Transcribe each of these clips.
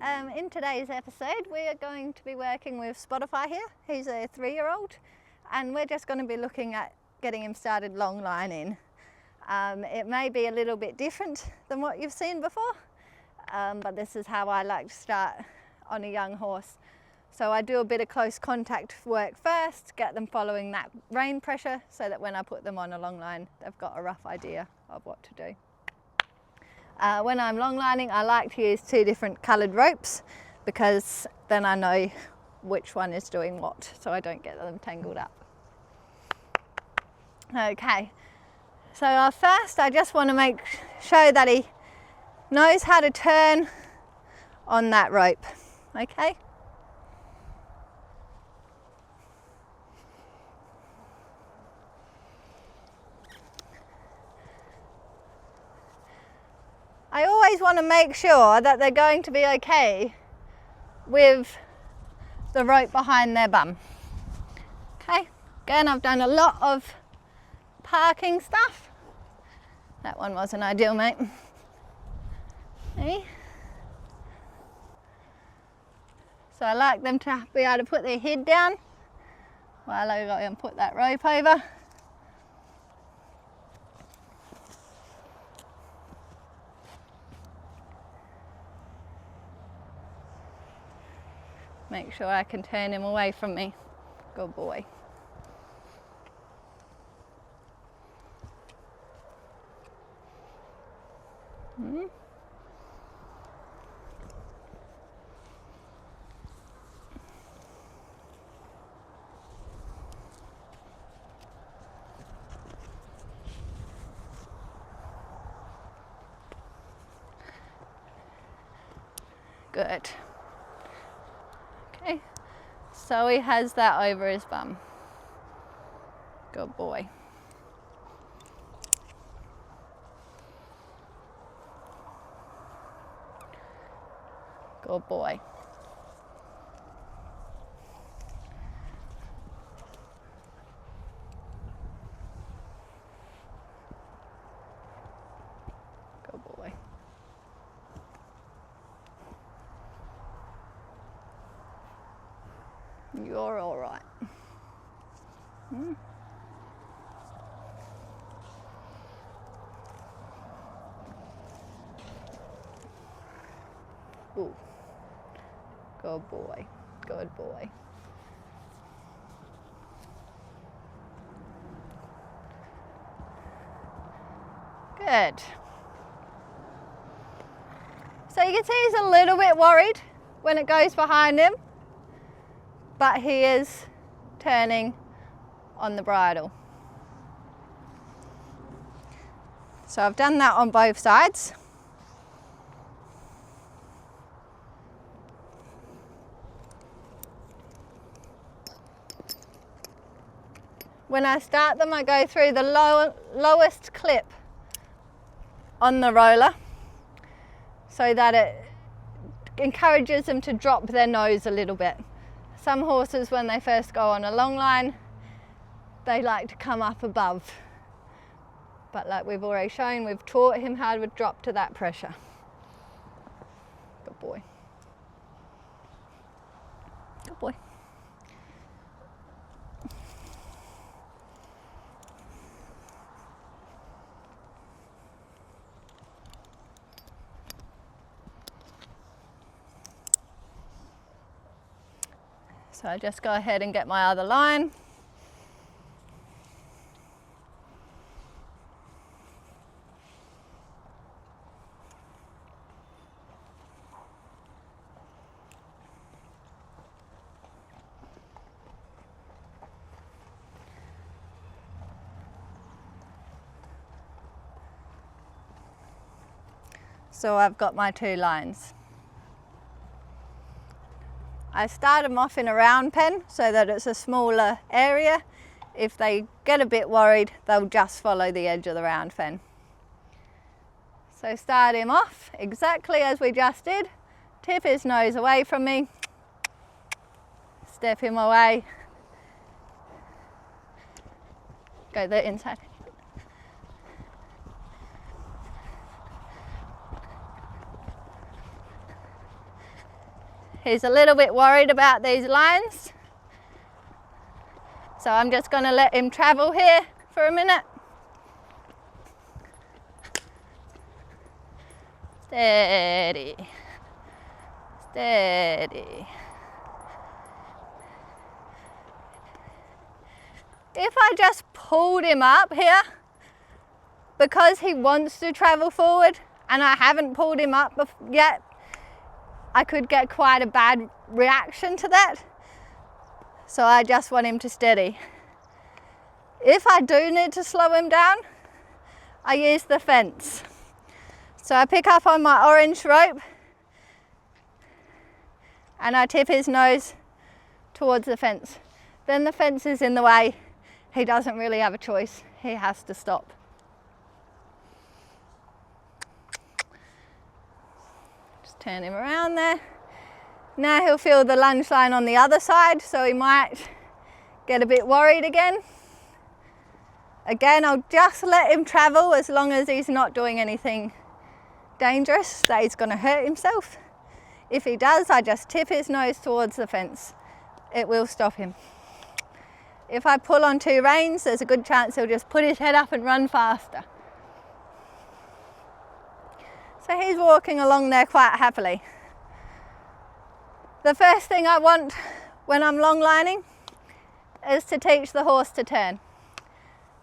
In today's episode we are going to be working with Spotify here. He's a 3-year-old and we're just going to be looking at getting him started long lining. It may be a little bit different than what you've seen before, but this is how I like to start on a young horse. So I do a bit of close contact work first, get them following that rein pressure so that when I put them on a long line they've got a rough idea of what to do. When I'm long lining, I like to use 2 different coloured ropes because then I know which one is doing what, so I don't get them tangled up. Okay, so first I just want to show that he knows how to turn on that rope, okay? I always want to make sure that they're going to be okay with the rope behind their bum. Okay, again, I've done a lot of parking stuff. That one wasn't ideal, mate. Okay. So I like them to be able to put their head down while I go and put that rope over. Make sure I can turn him away from me. Good boy. Good. Okay, so he has that over his bum. Good boy. Good boy. Good boy. You're all right. Ooh. Good boy. Good boy. Good. So you can see he's a little bit worried when it goes behind him, but he is turning on the bridle. So I've done that on both sides. When I start them, I go through the lowest clip on the roller so that it encourages them to drop their nose a little bit. Some horses, when they first go on a long line, they like to come up above. But like we've already shown, we've taught him how to drop to that pressure. Good boy. Good boy. So I just go ahead and get my other line. So I've got my 2 lines. I start them off in a round pen so that it's a smaller area. If they get a bit worried, they'll just follow the edge of the round pen. So start him off exactly as we just did. Tip his nose away from me. Step him away. Go the inside. He's a little bit worried about these lines. So I'm just going to let him travel here for a minute. Steady. Steady. If I just pulled him up here, because he wants to travel forward and I haven't pulled him up yet, I could get quite a bad reaction to that. So I just want him to steady. If I do need to slow him down, I use the fence. So I pick up on my orange rope and I tip his nose towards the fence. Then the fence is in the way. He doesn't really have a choice. He has to stop. Just turn him around there. Now he'll feel the lunge line on the other side, so he might get a bit worried again. Again, I'll just let him travel as long as he's not doing anything dangerous that he's going to hurt himself. If he does, I just tip his nose towards the fence. It will stop him. If I pull on two reins, there's a good chance he'll just put his head up and run faster. So he's walking along there quite happily. The first thing I want when I'm long lining is to teach the horse to turn.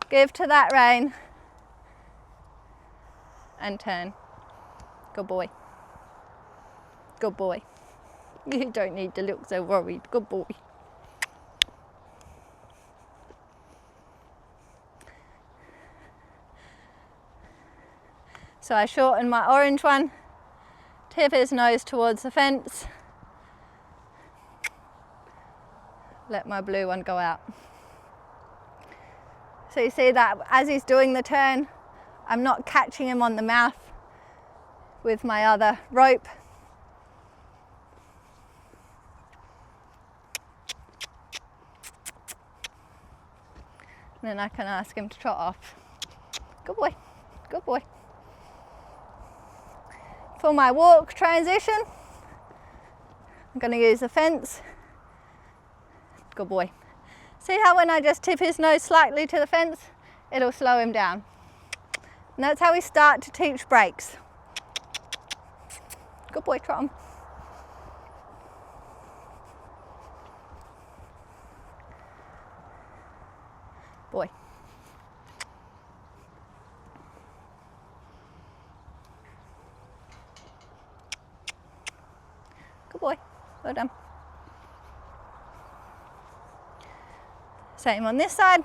Give to that rein and turn. Good boy. Good boy. You don't need to look so worried. Good boy. So I shorten my orange one, tip his nose towards the fence, let my blue one go out. So you see that as he's doing the turn, I'm not catching him on the mouth with my other rope. And then I can ask him to trot off. Good boy, good boy. For my walk transition, I'm going to use the fence. Good boy. See how when I just tip his nose slightly to the fence, it'll slow him down. And that's how we start to teach breaks. Good boy, trot on. Boy. Good boy, well done. Same on this side.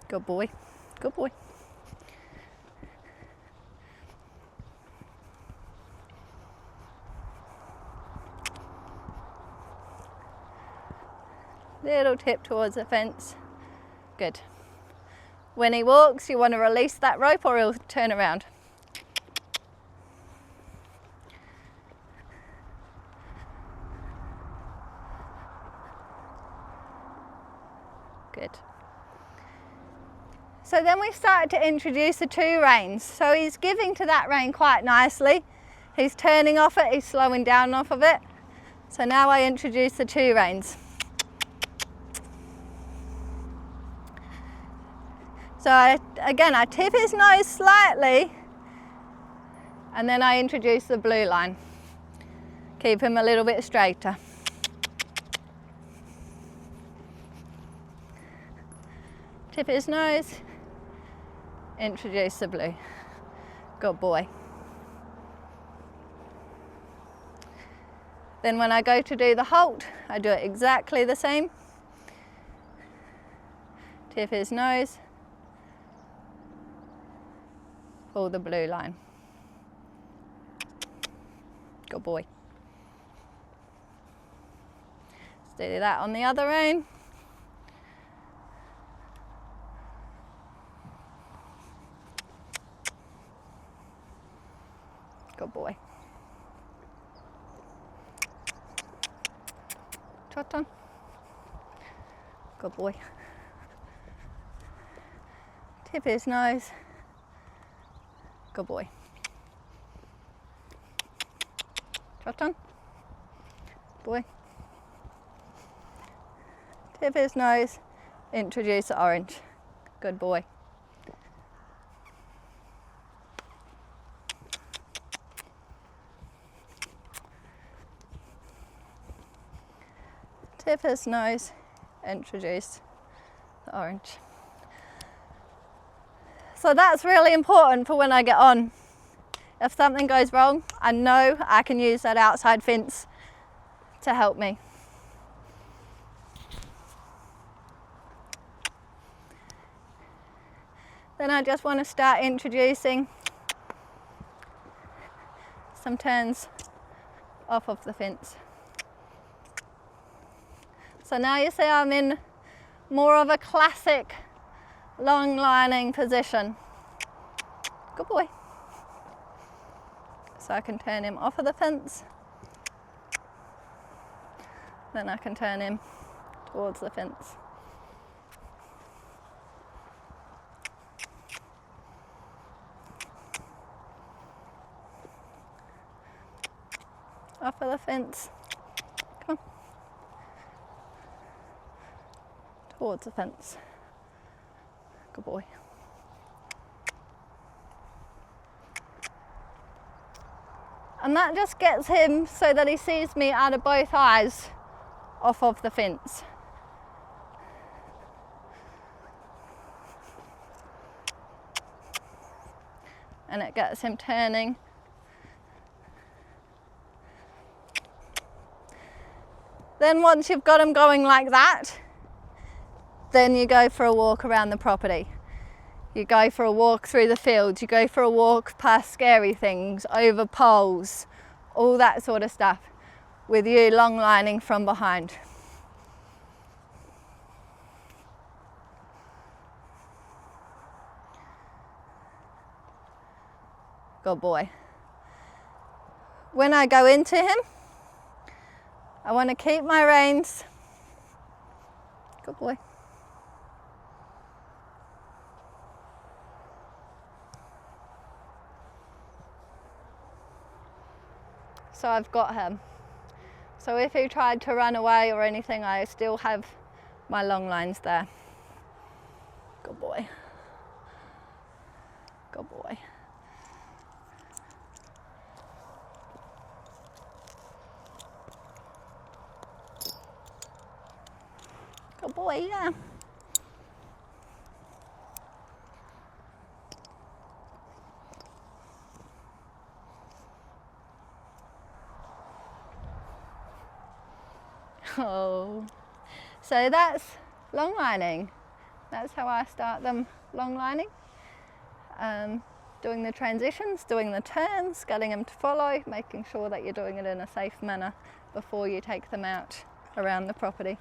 Good boy, good boy. Little tip towards the fence. Good. When he walks, you want to release that rope or he'll turn around. Good. So then we start to introduce the two reins. So he's giving to that rein quite nicely. He's turning off it, he's slowing down off of it. So now I introduce the two reins. So I tip his nose slightly and then I introduce the blue line. Keep him a little bit straighter. Tip his nose, introduce the blue. Good boy. Then when I go to do the halt, I do it exactly the same. Tip his nose, pull the blue line. Good boy. Let's do that on the other rein. Good boy. Trot on. Good boy. Tip his nose. Good boy. Trot on. boy. Tip his nose, introduce the orange. Good boy. Tip his nose, introduce the orange. So that's really important for when I get on. If something goes wrong, I know I can use that outside fence to help me. Then I just want to start introducing some turns off of the fence. So now you see I'm in more of a classic long lining position. Good boy. So I can turn him off of the fence. Then I can turn him towards the fence. Off of the fence. Come on. Towards the fence. Good boy. And that just gets him so that he sees me out of both eyes off of the fence. And it gets him turning. Then once you've got him going like that, then you go for a walk around the property. You go for a walk through the fields, you go for a walk past scary things, over poles, all that sort of stuff, with you long lining from behind. Good boy. When I go into him, I want to keep my reins. Good boy. So I've got him. So if he tried to run away or anything, I still have my long lines there. Good boy. Good boy. Good boy, yeah. Oh, so that's long lining. That's how I start them long lining. Doing the transitions, doing the turns, getting them to follow, making sure that you're doing it in a safe manner before you take them out around the property.